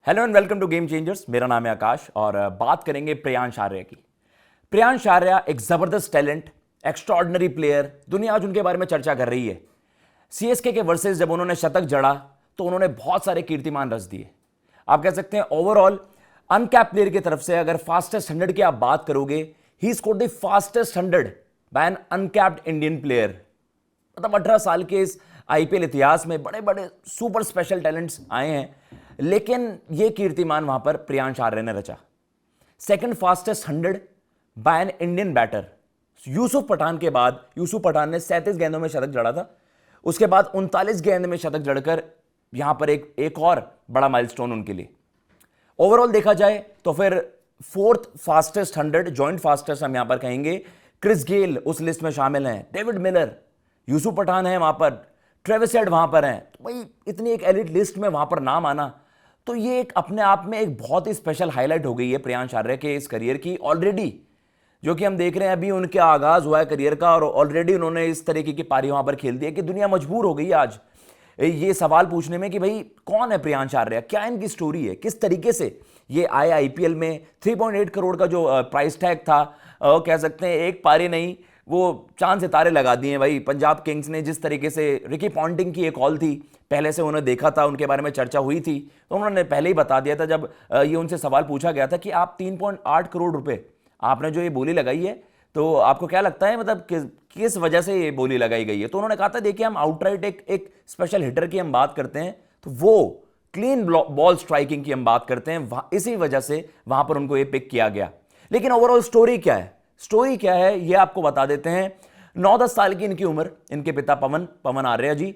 Hello and welcome to game changers. मेरा नाम है आकाश और बात करेंगे प्रियांश आर्या की। प्रियांश आर्या एक जबरदस्त टैलेंट, एक्स्ट्रॉर्डिनरी प्लेयर, दुनिया आज उनके बारे में चर्चा कर रही है। सीएसके के वर्सेस जब उन्होंने शतक जड़ा तो उन्होंने बहुत सारे कीर्तिमान रच दिए। आप कह सकते हैं ओवरऑल अनकैप प्लेयर की तरफ से अगर फास्टेस्ट 100 की आप बात करोगे, he scored the fastest 100 by an uncapped Indian player. मतलब 18 साल के इस आईपीएल इतिहास में बड़े बड़े सुपर स्पेशल टैलेंट्स आए हैं, लेकिन यह कीर्तिमान वहां पर प्रियांश आर्या ने रचा। Second fastest 100 by an Indian batter. Yusuf Pathan के बाद, यूसुफ पठान ने 37 गेंदों में शतक जड़ा था, उसके बाद 39 गेंद में शतक जड़कर यहां पर एक और बड़ा माइलस्टोन उनके लिए। ओवरऑल देखा जाए तो फिर फोर्थ फास्टेस्ट 100, जॉइंट फास्टेस्ट हम यहां पर कहेंगे, क्रिस गेल उस लिस्ट में शामिल हैं, डेविड मिलर, यूसुफ पठान है वहां पर, ट्रेविस हेड वहां पर हैं। तो भाई इतनी एक एलिट लिस्ट में वहां पर नाम आना, तो ये एक अपने आप में एक बहुत ही स्पेशल हाईलाइट हो गई है प्रियांश आर्या के इस करियर की। ऑलरेडी जो कि हम देख रहे हैं, अभी उनका आगाज हुआ है करियर का और ऑलरेडी उन्होंने इस तरीके की पारी वहां पर खेल दी है कि दुनिया मजबूर हो गई है आज ये सवाल पूछने में कि भाई कौन है प्रियांश आर्या, क्या इनकी स्टोरी है, किस तरीके से ये आए आईपीएल में। 3.8 करोड़ का जो प्राइस टैग था, कह सकते हैं एक पारी नहीं, वो चांद सितारे लगा दिए भाई। पंजाब किंग्स ने जिस तरीके से रिकी पॉन्टिंग की एक कॉल थी, पहले से उन्होंने देखा था, उनके बारे में चर्चा हुई थी, तो उन्होंने पहले ही बता दिया था जब ये उनसे सवाल पूछा गया था कि आप 3.8 करोड़ रुपए आपने जो ये बोली लगाई है, तो आपको क्या लगता है मतलब किस वजह से ये बोली लगाई गई है। तो उन्होंने कहा था देखिए हम आउटराइट एक स्पेशल हिटर की हम बात करते हैं, तो वो क्लीन बॉल स्ट्राइकिंग की हम बात करते हैं, इसी वजह से वहां पर उनको ये पिक किया गया। लेकिन ओवरऑल स्टोरी क्या है, स्टोरी क्या है ये आपको बता देते हैं। 9-10 साल की इनकी उम्र, इनके पिता पवन आर्या जी,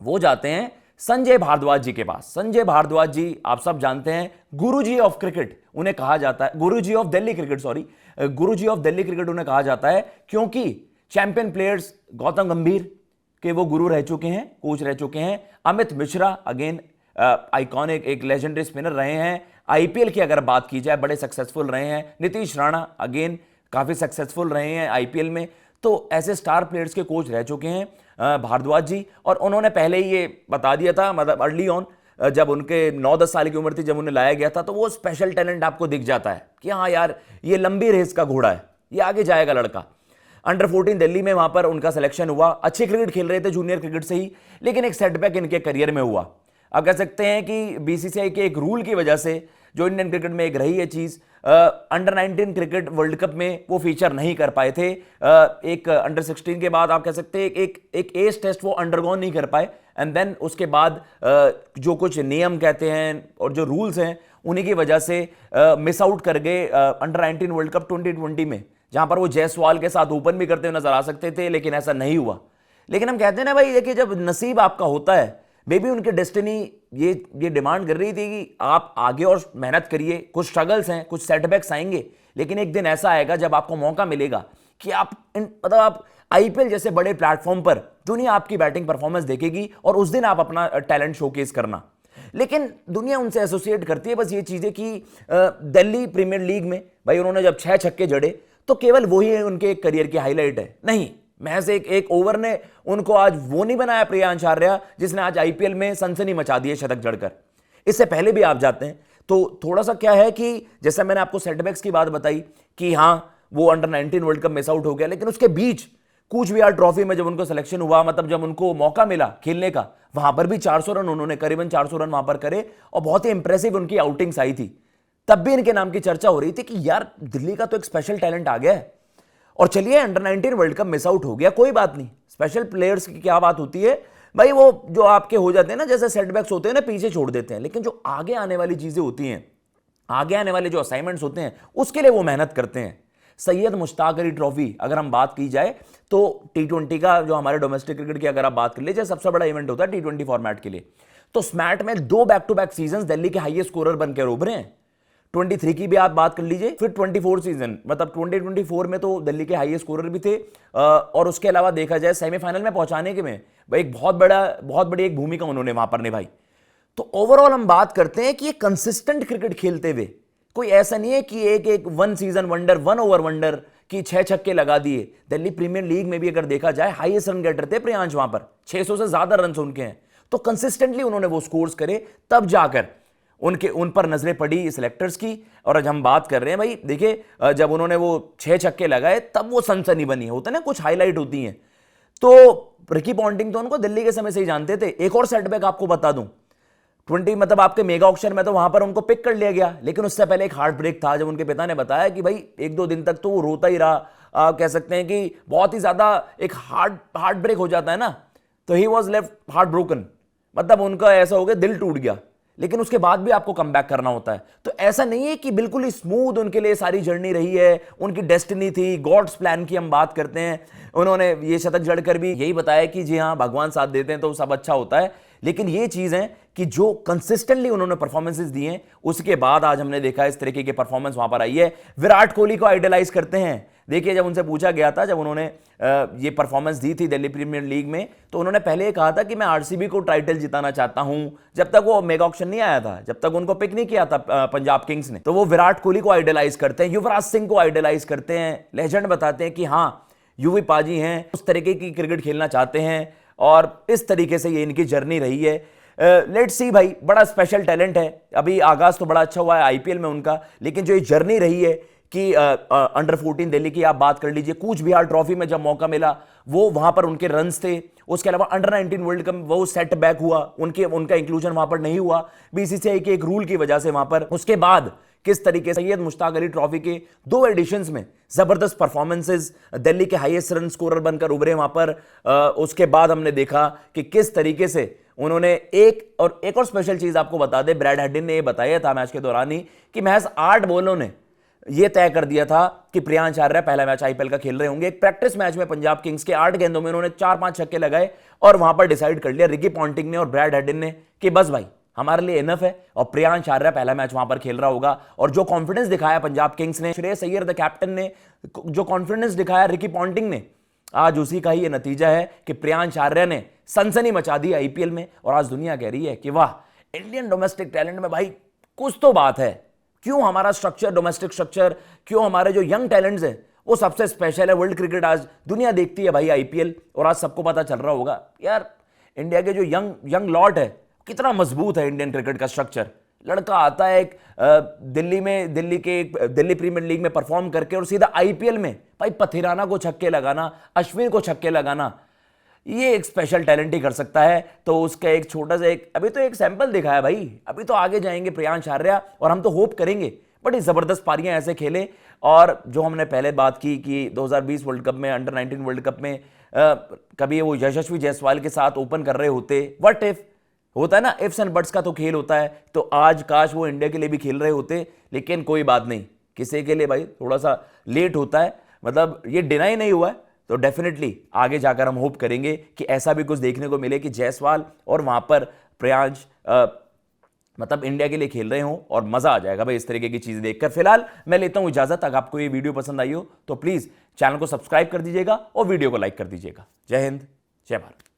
वो जाते हैं संजय भारद्वाज जी के पास। संजय भारद्वाज जी आप सब जानते हैं, गुरुजी ऑफ क्रिकेट उन्हें कहा जाता है, Guruji of Delhi cricket, sorry, Guruji of Delhi cricket उन्हें कहा जाता है क्योंकि चैंपियन प्लेयर्स गौतम गंभीर के वो गुरु रह चुके हैं, कोच रह चुके हैं। अमित मिश्रा अगेन आइकॉनिक एक लेजेंडरी स्पिनर रहे हैं। आईपीएल की अगर बात की जाए बड़े सक्सेसफुल रहे हैं। नीतीश राणा अगेन काफी सक्सेसफुल रहे हैं आईपीएल में। तो ऐसे स्टार प्लेयर्स के कोच रह चुके हैं भारद्वाज जी, और उन्होंने पहले ही ये बता दिया था, मतलब अर्ली ऑन जब उनके 9-10 साल की उम्र थी, जब उन्हें लाया गया था, तो वो स्पेशल टैलेंट आपको दिख जाता है कि हाँ यार ये लंबी रेस का घोड़ा है, ये आगे जाएगा लड़का। अंडर 14 दिल्ली में वहां पर उनका सिलेक्शन हुआ। अच्छी क्रिकेट खेल रहे थे जूनियर क्रिकेट से ही, लेकिन एक सेटबैक इनके करियर में हुआ। अब कह सकते हैं कि बीसीसीआई के एक रूल की वजह से जो इंडियन क्रिकेट में एक रही है चीज, अंडर 19 क्रिकेट वर्ल्ड कप में वो फीचर नहीं कर पाए थे। एक अंडर 16 के बाद आप कह सकते हैं एक एज टेस्ट वो अंडरगोन नहीं कर पाए, एंड देन उसके बाद जो कुछ नियम कहते हैं और जो रूल्स हैं उन्हीं की वजह से मिस आउट कर गए अंडर 19 वर्ल्ड कप 2020 में, जहां पर वो जायसवाल के साथ ओपन भी करते हुए नजर आ सकते थे, लेकिन ऐसा नहीं हुआ। लेकिन हम कहते हैं ना भाई, देखिए जब नसीब आपका होता है, मे बी उनकी डेस्टिनी ये डिमांड कर रही थी कि आप आगे और मेहनत करिए, कुछ स्ट्रगल्स हैं, कुछ सेटबैक्स आएंगे, लेकिन एक दिन ऐसा आएगा जब आपको मौका मिलेगा कि आप आईपीएल जैसे बड़े प्लेटफॉर्म पर दुनिया आपकी बैटिंग परफॉर्मेंस देखेगी और उस दिन आप अपना टैलेंट शोकेस करना। लेकिन दुनिया उनसे एसोसिएट करती है बस ये चीजें कि दिल्ली प्रीमियर लीग में भाई उन्होंने जब 6 छक्के जड़े तो केवल वही उनके करियर की हाईलाइट है, नहीं, महज एक ओवर ने उनको आज वो नहीं बनाया प्रियांश आर्या जिसने आज आईपीएल में सनसनी मचा दी है शतक जड़कर। इससे पहले भी आप जाते हैं तो थोड़ा सा क्या है कि जैसे मैंने आपको सेटबैक्स की बात बताई कि हां वो under 19 world cup miss out हो गया, लेकिन उसके बीच कूच विहार ट्रॉफी में जब उनको सिलेक्शन हुआ, मतलब जब उनको मौका मिला खेलने का, वहां पर भी 400 रन उन्होंने, करीबन 400 रन वहां पर करे और बहुत ही इंप्रेसिव उनकी आउटिंग्स आई थी। तब भी इनके नाम की चर्चा हो रही थी कि यार दिल्ली का तो एक स्पेशल टैलेंट आ गया है। और चलिए under 19 world cup miss out हो गया, कोई बात नहीं, स्पेशल प्लेयर्स की क्या बात होती है भाई, वो जो आपके हो जाते हैं ना, जैसे सेटबैक्स होते हैं ना, पीछे छोड़ देते हैं, लेकिन जो आगे आने वाली चीजें होती हैं, आगे आने वाले जो असाइनमेंट्स होते हैं, उसके लिए वो मेहनत करते हैं। सैयद मुश्ताक अली ट्रॉफी अगर हम बात की जाए तो T20 का जो हमारे डोमेस्टिक क्रिकेट की अगर आप बात कर लीजिए, सबसे बड़ा इवेंट होता है T20 फॉर्मेट के लिए, तो स्मैट में 2 back to back season Delhi के हाईएस्ट स्कोरर बनकर उभरे हैं। 23 की भी आप बात कर लीजिए, फिर 24 सीजन, मतलब 2024 में तो दिल्ली के हाईएस्ट स्कोरर भी थे, और उसके अलावा देखा जाए सेमीफाइनल में पहुंचाने के में एक बहुत बड़ी एक भूमिका उन्होंने वहां पर निभाई। तो ओवरऑल हम बात करते हैं कि ये कंसिस्टेंट क्रिकेट खेलते हुए, कोई ऐसा नहीं है कि एक 1 सीजन वंडर, 1 ओवर वंडर की 6 छक्के लगा दिए। दिल्ली प्रीमियर लीग में भी अगर देखा जाए हाईएस्ट रन गेटर थे प्रियांश, वहां पर 600 से ज्यादा रन उनके हैं। तो कंसिस्टेंटली उन्होंने वो स्कोर्स करे, तब जाकर उन पर नजरें पड़ी सिलेक्टर्स की। और आज हम बात कर रहे हैं भाई, देखिए जब उन्होंने वो 6 छक्के लगाए तब वो सनसनी बनी, होता है ना कुछ हाईलाइट होती हैं। तो रिकी पॉन्टिंग तो उनको दिल्ली के समय से ही जानते थे। एक और सेटबैक आपको बता दूं, 20 मतलब आपके मेगा ऑक्शन में तो वहां पर उनको पिक कर लिया गया, लेकिन उससे पहले एक हार्ट ब्रेक था जब उनके पिता ने बताया कि भाई 1-2 दिन तक तो वो रोता ही रहा। कह सकते हैं कि बहुत ही ज्यादा एक हार्ट ब्रेक हो जाता है ना, तो he was left heart broken, मतलब उनका ऐसा हो गया, दिल टूट गया। लेकिन उसके बाद भी आपको कम बैक करना होता है। तो ऐसा नहीं है कि बिल्कुल ही स्मूथ उनके लिए सारी जर्नी रही है, उनकी डेस्टिनी थी, गॉड्स प्लान की हम बात करते हैं। उन्होंने ये शतक जड़कर भी यही बताया कि जी हाँ, भगवान साथ देते हैं तो सब अच्छा होता है। लेकिन ये चीज है कि जो कंसिस्टेंटली उन्होंने परफॉर्मेंसेस दी हैं, उसके बाद आज हमने देखा इस तरीके की परफॉर्मेंस वहां पर आई है। विराट कोहली को आइडलाइज करते हैं। देखिए जब उनसे पूछा गया था, जब उन्होंने ये परफॉर्मेंस दी थी दिल्ली प्रीमियर लीग में, तो उन्होंने पहले ये कहा था कि मैं आरसीबी को टाइटल जिताना चाहता हूं, जब तक वो मेगा ऑक्शन नहीं आया था, जब तक उनको पिक नहीं किया था पंजाब किंग्स ने। तो वो विराट कोहली को आइडलाइज करते हैं, युवराज सिंह को आइडलाइज करते हैं, लेजेंड बताते हैं कि हाँ यूवी पाजी हैं, उस तरीके की क्रिकेट खेलना चाहते हैं। और इस तरीके से ये इनकी जर्नी रही है। लेट्स सी भाई, बड़ा स्पेशल टैलेंट है। अभी आगाज तो बड़ा अच्छा हुआ है आईपीएल में उनका, लेकिन जो ये जर्नी रही है कि अंडर 14 दिल्ली की आप बात कर लीजिए, कूच बिहार ट्रॉफी में जब मौका मिला वो वहां पर उनके रन्स थे। उसके अलावा अंडर 19 वर्ल्ड कप वो सेट बैक हुआ, उनका इंक्लूजन वहां पर नहीं हुआ बीसीसीआई के एक रूल की वजह से वहां पर। उसके बाद किस तरीके से सैयद मुश्ताक अली ट्रॉफी के 2 एडिशंस में जबरदस्त परफॉर्मेंसेस, दिल्ली के हाईएस्ट रन स्कोरर बनकर उभरे वहां पर। उसके बाद हमने देखा कि किस तरीके से उन्होंने एक और स्पेशल चीज आपको बता दे, ब्रैड हेडिन ने यह बताया था मैच के दौरान ही कि महज 8 बॉलों ने यह तय कर दिया था कि प्रियांश आर्या पहला मैच आईपीएल का खेल रहे होंगे। एक प्रैक्टिस मैच में पंजाब किंग्स के 8 गेंदों में उन्होंने 4-5 छक्के लगाए और वहां पर डिसाइड कर लिया रिकी पॉन्टिंग ने और ब्रैड हेडिन ने कि बस भाई हमारे लिए इनफ है और प्रियांश आर्या पहला मैच वहां पर खेल रहा होगा। और जो कॉन्फिडेंस दिखाया पंजाब किंग्स ने, श्रेयस अय्यर द कैप्टन ने जो कॉन्फिडेंस दिखाया रिकी पॉन्टिंग ने, आज उसी का ही ये नतीजा है कि प्रियांश आर्या ने सनसनी मचा दी आईपीएल में। और आज दुनिया कह रही है कि वाह, इंडियन डोमेस्टिक टैलेंट में भाई कुछ तो बात है। क्यों हमारा स्ट्रक्चर, डोमेस्टिक स्ट्रक्चर, क्यों हमारे जो यंग टैलेंट्स हैं वो सबसे स्पेशल है। वर्ल्ड क्रिकेट आज दुनिया देखती है भाई आईपीएल, और आज सबको पता चल रहा होगा यार इंडिया के जो यंग लॉट है कितना मजबूत है इंडियन क्रिकेट का स्ट्रक्चर। लड़का आता है एक दिल्ली प्रीमियर लीग में परफॉर्म करके और सीधा आईपीएल में भाई पथिराना को छक्के लगाना, अश्विन को छक्के लगाना, ये एक स्पेशल टैलेंट ही कर सकता है। तो उसका एक छोटा सा अभी तो एक सैंपल दिखा है भाई, अभी तो आगे जाएंगे प्रियांश आर्या और हम तो होप करेंगे बड़ी जबरदस्त पारियां ऐसे खेले। और जो हमने पहले बात की कि 2020 वर्ल्ड कप में, अंडर 19 वर्ल्ड कप में कभी वो यशस्वी जायसवाल के साथ ओपन कर रहे होते, व्हाट इफ होता है ना, इफ्स एंड बट्स का तो खेल होता है। तो आज काश वो इंडिया के लिए भी खेल रहे होते, लेकिन कोई बात नहीं, किसी के लिए भाई थोड़ा सा लेट होता है, मतलब ये डिनाई नहीं हुआ है। तो डेफिनेटली आगे जाकर हम होप करेंगे कि ऐसा भी कुछ देखने को मिले कि जायसवाल और वहां पर प्रियांश मतलब इंडिया के लिए खेल रहे हो और मजा आ जाएगा भाई इस तरीके की चीजें देखकर। फिलहाल मैं लेता हूं इजाजत। अगर आपको ये वीडियो पसंद आई हो तो प्लीज चैनल को सब्सक्राइब कर दीजिएगा और वीडियो को लाइक कर दीजिएगा। जय हिंद, जय भारत।